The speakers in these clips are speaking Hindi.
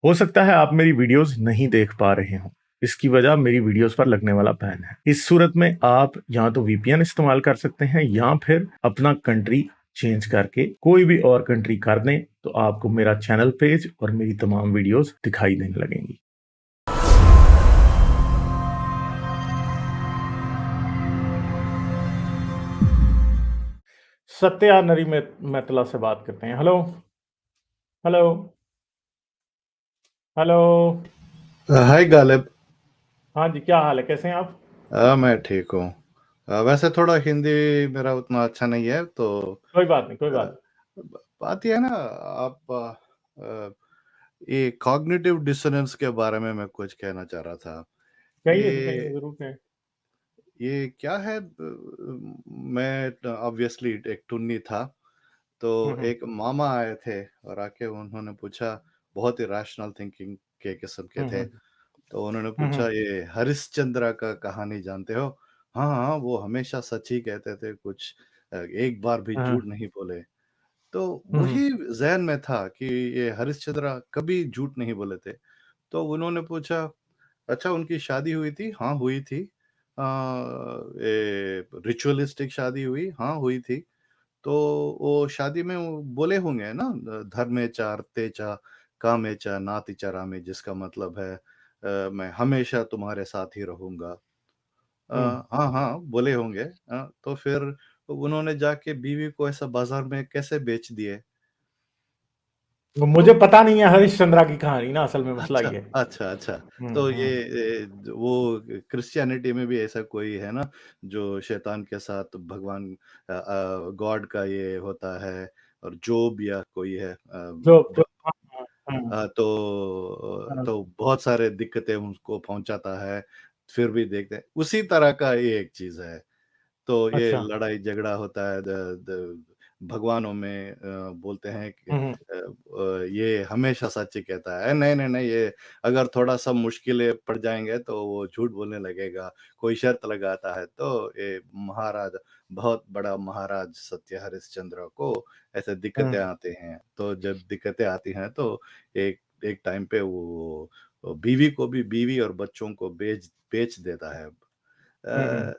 हो सकता है आप मेरी वीडियोस नहीं देख पा रहे हों। इसकी वजह मेरी वीडियोस पर लगने वाला बैन है। इस सूरत में आप या तो वीपीएन इस्तेमाल कर सकते हैं या फिर अपना कंट्री चेंज करके कोई भी और कंट्री कर दें, तो आपको मेरा चैनल पेज और मेरी तमाम वीडियोस दिखाई देने लगेंगी। सत्या नरी मैतला से बात करते हैं। Hello hello hello. Hi Ghalib. हाँ जी, क्या हाल है, कैसे हैं आप? मैं ठीक हूँ। वैसे थोड़ा हिंदी मेरा उतना अच्छा नहीं है तो कोई बात नहीं, कोई अ, बात नहीं। बात ये है ना, आप ये कॉग्निटिव डिसोनेंस के बारे में मैं कुछ कहना चाह रहा था। कहिए जी, कहिए, ये ज़रूर कहें। ये क्या है? मैं ऑब्वियसली एक टुन्नी था, हुँ, तो हुँ। एक मामा आए थे और आके उन्होंने पूछा, बहुत ही रैशनल थिंकिंग के किस्म के हुँ, थे। हुँ। तो उन्होंने हुँ, पूछा, हुँ। ये हरिश्चंद्र का कहानी जानते हो? हाँ, हाँ, वो हमेशा सच ही कहते थे, कुछ एक बार भी हाँ, झूठ हाँ। नहीं बोले। तो हुँ, हुँ। वही ज़हन में था कि ये हरिश्चंद्र कभी झूठ नहीं बोले थे। तो उन्होंने पूछा, अच्छा उनकी शादी हुई थी? हाँ, हुई थी। ये रिचुअलिस्टिक शादी हुई? हाँ, हुई थी। तो वो शादी में वो बोले होंगे ना, धर्मेचा अर्थेचा कामेचा नातिचा रामे, जिसका मतलब है मैं हमेशा तुम्हारे साथ ही रहूँगा। हुँ। हाँ, हाँ, बोले होंगे। तो फिर उन्होंने जाके बीवी को ऐसा बाज़ार में कैसे बेच दिए? तो मुझे पता नहीं है हरिश्चंद्रा की कहानी ना, असल में मसला अच्छा, ये है। अच्छा, अच्छा। हुँ, तो ये हुँ। वो क्रिश्चियनिटी में भी ऐसा कोई है ना, जो शैतान के साथ भगवान गॉड का ये होता है, और जोब या कोई है जो ब हाँ, हाँ, हाँ, हाँ। तो बहुत सारे दिक्कतें उनको पहुँचाता है, फिर भी देखते हैं। उसी तरह का ये एक चीज़ है। तो ये अच्छा। लड़ाई-झगड़ा होता है, द द भगवानों में बोलते हैं कि हुँ, हुँ। ये हमेशा सच ही कहता है। नहीं, नहीं, नहीं, ये अगर थोड़ा-सा मुश्किलें पड़ जाएँगे तो वो झूठ बोलने लगेगा। कोई शर्त लगाता है तो ये महाराज, बहुत बड़ा महाराज सत्य हरिश्चंद्र को ऐसे दिक्कतें हुँ, आती हैं। तो जब दिक्कतें आती हैं तो एक एक टाइम पे वो बीवी को भी, बीवी और बच्चों को बेच बेच देता है। हुँ, हुँ।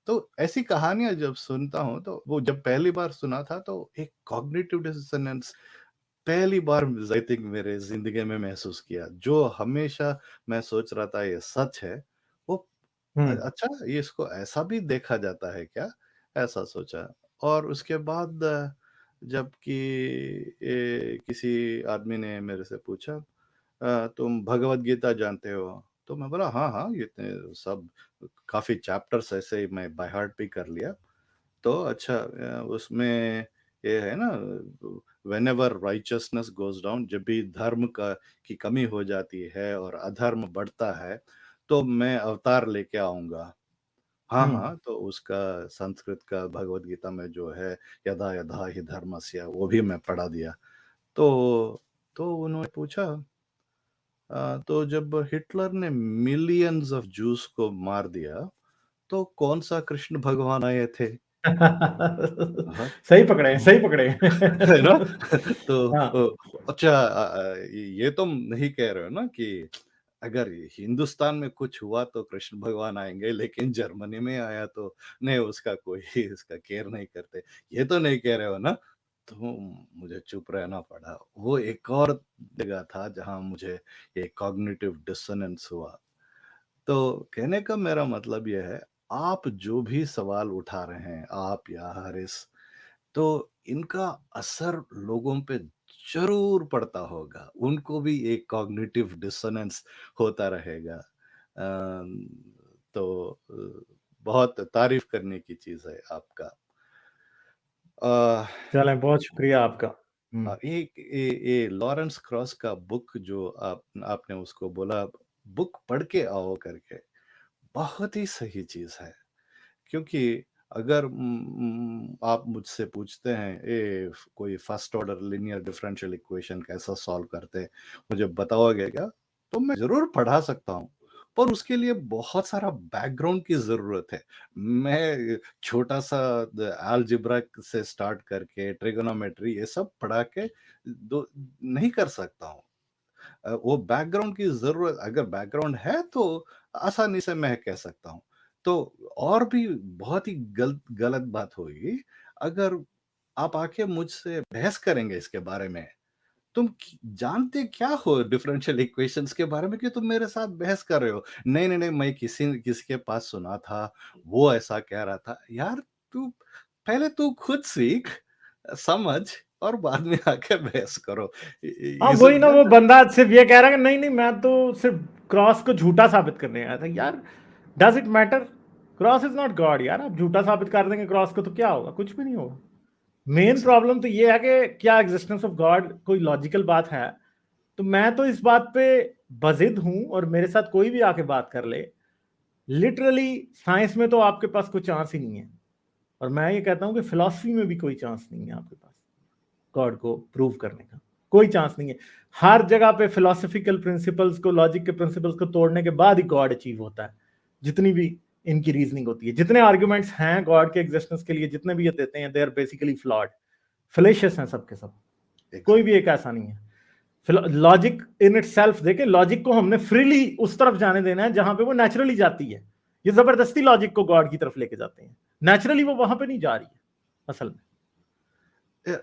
तो ऐसी कहानियाँ जब सुनता हूँ, तो वो जब पहली बार सुना था तो एक कॉग्निटिव डिसोनेंस पहली बार आई थिंक मेरे ज़िंदगी में महसूस किया। जो हमेशा मैं सोच रहा था ये सच है, वो हुँ। अच्छा ये इसको ऐसा भी देखा जाता है क्या? ऐसा सोचा। और उसके बाद जबकि किसी आदमी ने मेरे से पूछा, तुम भगवद गीता जानते हो? तो मैं बोला, हाँ, हाँ, ये इतने सब काफ़ी चैप्टर्स ऐसे ही मैं बाय हार्ट भी कर लिया। तो अच्छा, उसमें ये है ना, व्हेनेवर राइचसनेस गोज़ डाउन, जब भी धर्म का की कमी हो जाती है और अधर्म बढ़ता है, तो मैं अवतार लेके आऊँगा। हाँ, हुँ। हाँ, तो उसका संस्कृत का भगवद गीता में जो है, यदा यदा हि धर्मस्य, वो भी मैं पढ़ा दिया। तो उन्होंने पूछा, तो जब हिटलर ने मिलियंस ऑफ जूस को मार दिया, तो कौन-सा कृष्ण भगवान आए थे? हाँ, सही पकड़े हैं, तो सही पकड़े है ना? हैं। तो हाँ। अच्छा, ये तुम नहीं कह रहे हो ना कि अगर हिंदुस्तान में कुछ हुआ तो कृष्ण भगवान आएँगे, लेकिन जर्मनी में आया तो नहीं, उसका कोई इसका केयर नहीं करते। ये तो नहीं कह रहे हो ना? तो मुझे चुप रहना पड़ा। वो एक और जगह था जहाँ मुझे ये कॉग्निटिव डिसोनेंस हुआ। तो कहने का मेरा मतलब ये है, आप जो भी सवाल उठा रहे हैं, आप या हारिस, तो इनका असर लोगों पे ज़रूर पड़ता होगा। उनको भी एक कॉग्निटिव डिसोनेंस होता रहेगा। तो बहुत तारीफ़ करने की चीज़ है आपका। अ, चलें, बहुत शुक्रिया आपका। हुँ। एक ये लॉरेंस क्रॉस का बुक जो आपने उसको बोला, बुक पढ़ के आओ करके, बहुत ही सही चीज़ है। क्योंकि अगर आप मुझसे पूछते हैं, कोई first order linear differential equation कैसा सॉल्व करते हैं, मुझे बताओगे क्या? तो मैं ज़रूर पढ़ा सकता हूँ, पर उसके लिए बहुत सारा बैकग्राउंड की ज़रूरत है। मैं छोटा-सा अलजेब्रा से स्टार्ट करके ट्रिगोनोमेट्री ये सब पढ़ा के दो नहीं कर सकता हूँ। वो बैकग्राउंड की ज़रूरत, अगर बैकग्राउंड है तो आसानी से मैं कह सकता हूँ। तो और भी बहुत ही गलत बात होगी अगर आप आके मुझसे बहस करेंगे इसके बारे में। तुम जानते क्या हो डिफरेंशियल इक्वेशंस के बारे में कि तुम मेरे साथ बहस कर रहे हो? नहीं, नहीं, नहीं, मैं किसी के पास सुना था, वो ऐसा कह रहा था। यार तू पहले तू खुद सीख, समझ और बाद में आके बहस करो। हाँ इज़ वही इट ना, वो दैट? बंदा सिर्फ ये कह रहा है कि नहीं नहीं मैं तो सिर्फ क्रॉस को झूठा साबित करने आया था। यार does it matter? Cross is not God यार। आप झूठा साबित कर देंगे क्रॉस को तो क्या होगा? कुछ भी नहीं होगा। Main exactly. प्रॉब्लम तो ये है कि क्या एग्जिस्टेंस ऑफ गॉड कोई लॉजिकल बात है? तो मैं तो इस बात पे बजिद हूं, और मेरे साथ कोई भी आके बात कर ले, लिटरली साइंस में तो आपके पास कोई चांस ही नहीं है। और मैं ये कहता हूं कि फिलॉसफी में भी कोई चांस नहीं है आपके पास गॉड को प्रूव करने का। कोई चांस नहीं है। हर जगह पे फिलोसफिकल प्रिंसिपल्स को, लॉजिक के प्रिंसिपल्स को तोड़ने के बाद ही गॉड अचीव होता है। जितनी भी इनकी रीजनिंग होती है, जितने आर्ग्यूमेंट्स हैं गॉड के एग्जिस्टेंस के लिए, जितने भी ये देते हैं, दे आर बेसिकली फ्लॉड, फेलेशियस हैं सबके सब। कोई भी एग्ज़ैक्टली। एक ऐसा नहीं है। लॉजिक इन इट सेल्फ देखे, लॉजिक को हमने फ्रीली उस तरफ जाने देना है जहां पे वो नेचुरली जाती है। ये जबरदस्ती लॉजिक को गॉड की तरफ लेके जाते हैं। नेचुरली वो वहां पे नहीं जा रही है असल में।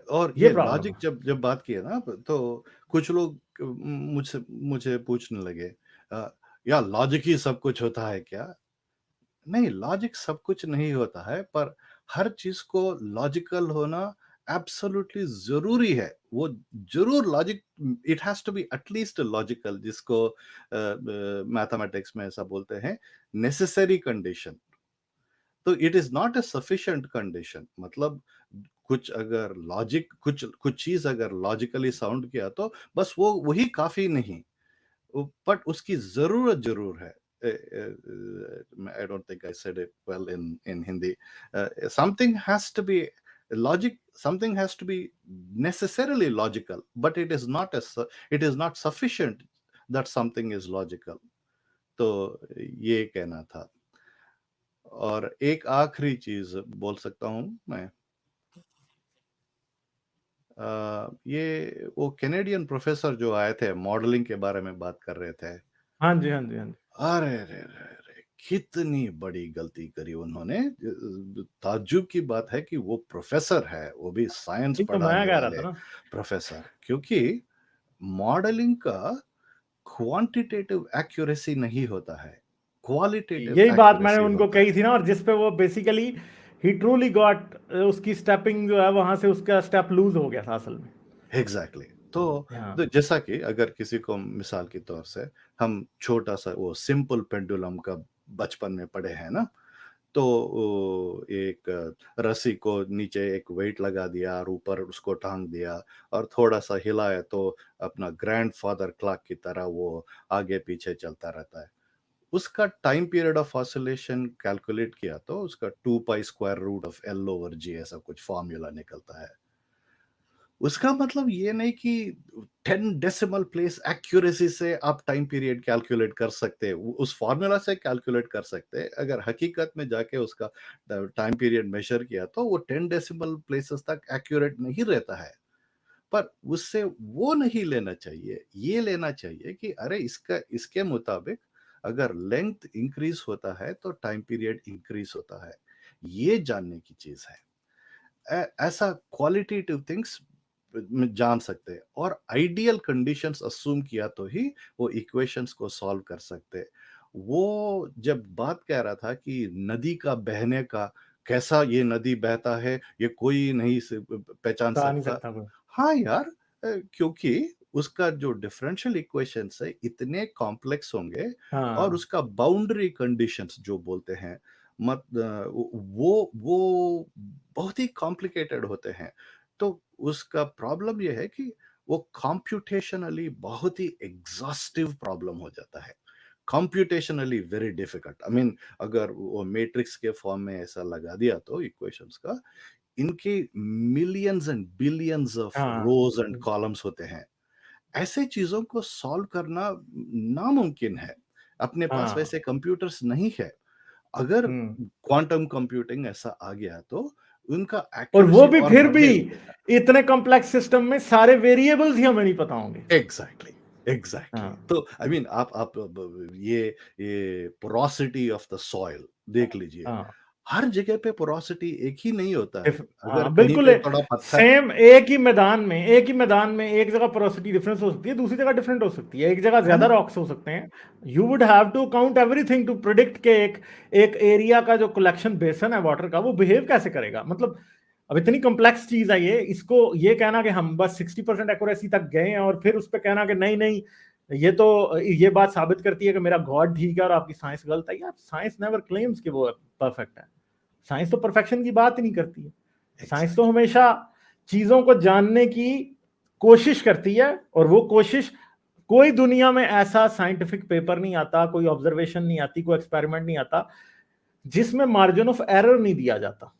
और ये ये प्रॉब्लम लॉजिक है। जब जब बात की है ना, तो कुछ लोग मुझसे मुझे पूछने लगे, यार लॉजिक ही सब कुछ होता है क्या? नहीं, लॉजिक सब कुछ नहीं होता है, पर हर चीज़ को लॉजिकल होना एब्सोल्युटली ज़रूरी है। वो ज़रूर logic, it has to be at least logical, जिसको मैथमेटिक्स में ऐसा बोलते हैं, नेसेसरी कंडीशन। तो it is not a sufficient condition, मतलब कुछ कुछ चीज़ अगर लॉजिकली साउंड किया तो बस वो वही काफ़ी नहीं। बट उसकी ज़रूरत ज़रूर है। I don't think I said it well in Hindi. Something has to be logic, something has to be necessarily logical, but it is not sufficient that something is logical. तो ये कहना था। और एक आखिरी चीज़ बोल सकता हूँ मैं। ये वो कैनेडियन प्रोफ़ेसर जो आए थे, मॉडलिंग के बारे में बात कर रहे थे। हाँ जी, हाँ जी, हाँ जी। अरे रे रे रे! कितनी बड़ी गलती करी उन्होंने। ताज्जुब की बात है कि वो प्रोफ़ेसर है, वो भी साइंस ये तो मैं पढ़ाने कह रहा था वाले ना। प्रोफ़ेसर। क्योंकि मॉडलिंग का क्वांटिटेटिव एक्यूरेसी नहीं होता है, क्वालिटेटिव यही बात मैंने एक्यूरेसी उनको होता है। कही थी ना, और जिस पे वो बेसिकली ही ट्रूली गॉट, उसकी स्टेपिंग जो है वहां से उसका स्टेप लूज हो गया था असल में। एग्ज़ैक्टली। हाँ तो जैसा कि अगर किसी को मिसाल के तौर से हम छोटा-सा वो सिंपल पेंडुलम का बचपन में पढ़े हैं ना, तो वो एक रस्सी को नीचे एक वेट लगा दिया और ऊपर उसको टाँग दिया और थोड़ा-सा हिलाया तो अपना ग्रैंडफ़ादर क्लॉक की तरह वो आगे-पीछे चलता रहता है। उसका time period of oscillation calculate किया तो उसका 2 pi square root of L over G ऐसा कुछ फ़ॉर्मूला निकलता है। उसका मतलब ये नहीं कि 10 डेसिमल प्लेस एक्यूरेसी से आप टाइम पीरियड कैलकुलेट कर सकते हैं। उस फ़ॉर्मूला से कैलकुलेट कर सकते हैं। अगर हकीकत में जाके उसका टाइम पीरियड मेज़र किया तो वो 10 डेसिमल प्लेसेस तक एक्यूरेट नहीं रहता है। पर उससे वो नहीं लेना चाहिए। ये लेना चाहिए कि अरे इसका इसके मुताबिक अगर लेंथ इंक्रीज़ होता है तो टाइम पीरियड इंक्रीज़ होता है। ये जानने की चीज़ है। ऐसा क्वालिटेटिव थिंग्स में जान सकते हैं और आइडियल कंडीशंस अज्यूम किया तो ही वो इक्वेशंस को सॉल्व कर सकते हैं। वो जब बात कह रहा था कि नदी का बहने का, कैसा ये नदी बहता है ये कोई नहीं पहचान बता नहीं सकता। सकता कोई। हाँ यार, क्योंकि उसका जो डिफरेंशियल इक्वेशंस है इतने कॉम्प्लेक्स होंगे और हाँ उसका बाउंड्री कंडीशंस जो बोलते हैं, वो बहुत ही कॉम्प्लिकेटेड होते हैं। तो उसका प्रॉब्लम ये है कि वो कंप्यूटेशनली बहुत ही एग्ज़ॉस्टिव प्रॉब्लम हो जाता है। Computationally very difficult. I mean अगर वो मैट्रिक्स के फॉर्म में ऐसा लगा दिया तो इक्वेशंस का, इनके मिलियंस एंड बिलियंस ऑफ हाँ रोज़ एंड कॉलम्स होते हैं। ऐसे चीज़ों को सॉल्व करना नामुमकिन है। अपने पास हाँ। वैसे कंप्यूटर्स नहीं है। अगर हम्म। क्वांटम कंप्यूटिंग ऐसा आ गया तो उनका और वो एक्यूरेसी भी और फिर भी बढ़ने लगेगा। इतने कॉम्प्लेक्स सिस्टम में सारे वेरिएबल्स ही हमें नहीं पता होंगे। Exactly, exactly. हाँ, तो आई मीन आप ब ये पोरोसिटी ऑफ द सॉइल देख लीजिए। हाँ। हर जगह पे पोरोसिटी एक ही नहीं होता है। अगर हाँ, कहीं बिल्कुल पे थोड़ा पत्थर सेम एक ही मैदान में एक जगह पोरोसिटी डिफरेंस हो सकती है, दूसरी जगह डिफरेंट हो सकती है, एक जगह है ज्यादा ना? रॉक्स हो सकते हैं। You would have to count everything to predict के एक एरिया का जो कलेक्शन बेसन है वाटर का वो बिहेव कैसे करेगा। मतलब अब इतनी कॉम्प्लेक्स चीज है ये, इसको ये कहना कि हम बस 60% एक्यूरेसी तक गए हैं और फिर उस पर कहना कि नहीं नहीं ये बात साबित करती है कि मेरा गॉड ठीक है और आपकी साइंस गलत है। यार साइंस नेवर क्लेम्स कि वो परफेक्ट है। साइंस तो परफेक्शन की बात ही नहीं करती है। साइंस तो एग्ज़ैक्टली। हमेशा चीजों को जानने की कोशिश करती है, और वो कोशिश, कोई दुनिया में ऐसा साइंटिफिक पेपर नहीं आता, कोई ऑब्जर्वेशन नहीं आती, कोई एक्सपेरिमेंट नहीं आता जिसमें मार्जिन ऑफ एरर नहीं दिया जाता।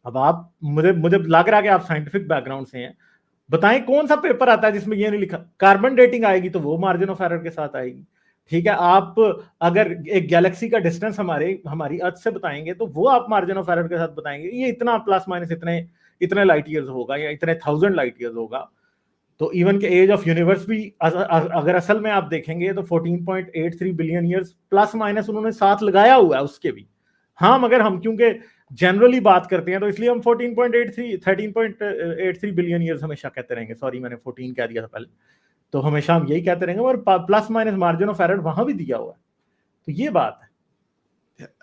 अब आप मुझे मुझे लग रहा है कि आप साइंटिफिक बैकग्राउंड से हैं, बताएं कौन सा पेपर आता है जिसमें ये नहीं लिखा। कार्बन डेटिंग आएगी तो वो मार्जिन ऑफ एरर के साथ आएगी। ठीक है, आप अगर एक गैलेक्सी का डिस्टेंस हमारी अर्थ से बताएंगे तो वो आप मार्जिन ऑफ एरर के साथ बताएंगे, ये इतना प्लस माइनस इतने इतने लाइट ईयर्स होगा या इतने 1000 लाइट ईयर्स होगा। तो इवन के एज ऑफ यूनिवर्स भी अगर असल में आप देखेंगे तो 14.83 बिलियन ईयर्स प्लस माइनस उन्होंने साथ लगाया हुआ है उसके भी। हाँ, मगर हम क्योंकि जनरली बात करते हैं तो इसलिए हम 13.83 बिलियन ईयर्स हमेशा कहते रहेंगे। सॉरी, मैंने 14 कह दिया था पहले। तो हमेशा हम यही कहते रहेंगे, और plus minus margin of error वहां भी दिया हुआ है। तो ये बात है।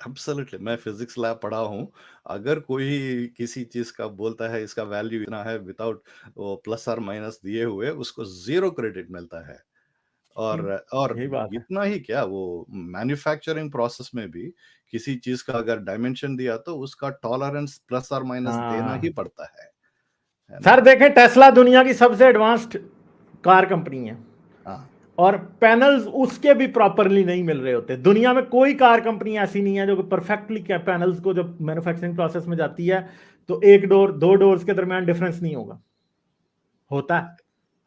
एब्सोल्युटली, मैं फिजिक्स लैब पढ़ा हूँ। अगर कोई किसी चीज़ का बोलता है इसका वैल्यू इतना है विदाउट वो प्लस और माइनस दिए हुए, उसको ज़ीरो क्रेडिट मिलता है। और यही बात है। इतना ही क्या, वो मैन्युफैक्चरिंग प्रोसेस में भी किसी चीज़ का अगर डायमेंशन दिया तो उसका टॉलरेंस प्लस और माइनस देना ही हाँ पड़ता है ना? सर, देखें टेस्ला दुनिया की सबसे एडवांस्ड कार कंपनी है, हाँ, और पैनल्स उसके भी प्रॉपरली नहीं मिल रहे होते। दुनिया में कोई कार कंपनी ऐसी नहीं है जो परफेक्टली पैनल्स को जब मैन्युफैक्चरिंग प्रोसेस में जाती है तो एक डोर दो डोर्स के दरमियान डिफरेंस नहीं होगा। होता है,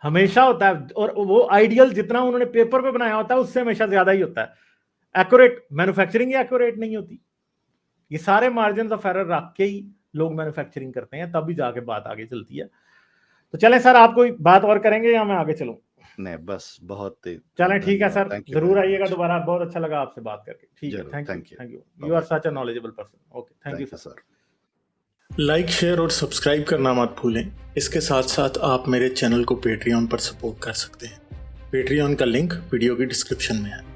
हमेशा होता है, और वो आइडियल जितना उन्होंने पेपर पे बनाया होता है उससे हमेशा ज्यादा ही होता है। एक्यूरेट मैन्युफैक्चरिंग ही एक्यूरेट नहीं होती। ये सारे मार्जिन ऑफ एरर रख के ही लोग मैन्युफैक्चरिंग करते हैं, तभी जाके बात आगे चलती है। तो चलें सर, आप कोई बात और करेंगे या मैं आगे चलूं? नहीं बस बहुत ही चलें ठीक है धन्यवाद। सर, थैंक यू जरूर वेरी आइएगा मच। दोबारा, बहुत अच्छा लगा आपसे बात करके। ठीक है, ज़रूर, thank you, thank you. Thank you, you are bye bye. Such a knowledgeable person. Okay, thank you thank you sir. Sir. Like, share और सब्सक्राइब करना मत भूलें। इसके साथ साथ आप मेरे चैनल को पेट्रियन पर सपोर्ट कर सकते हैं। पेट्रियन का लिंक वीडियो की डिस्क्रिप्शन में है।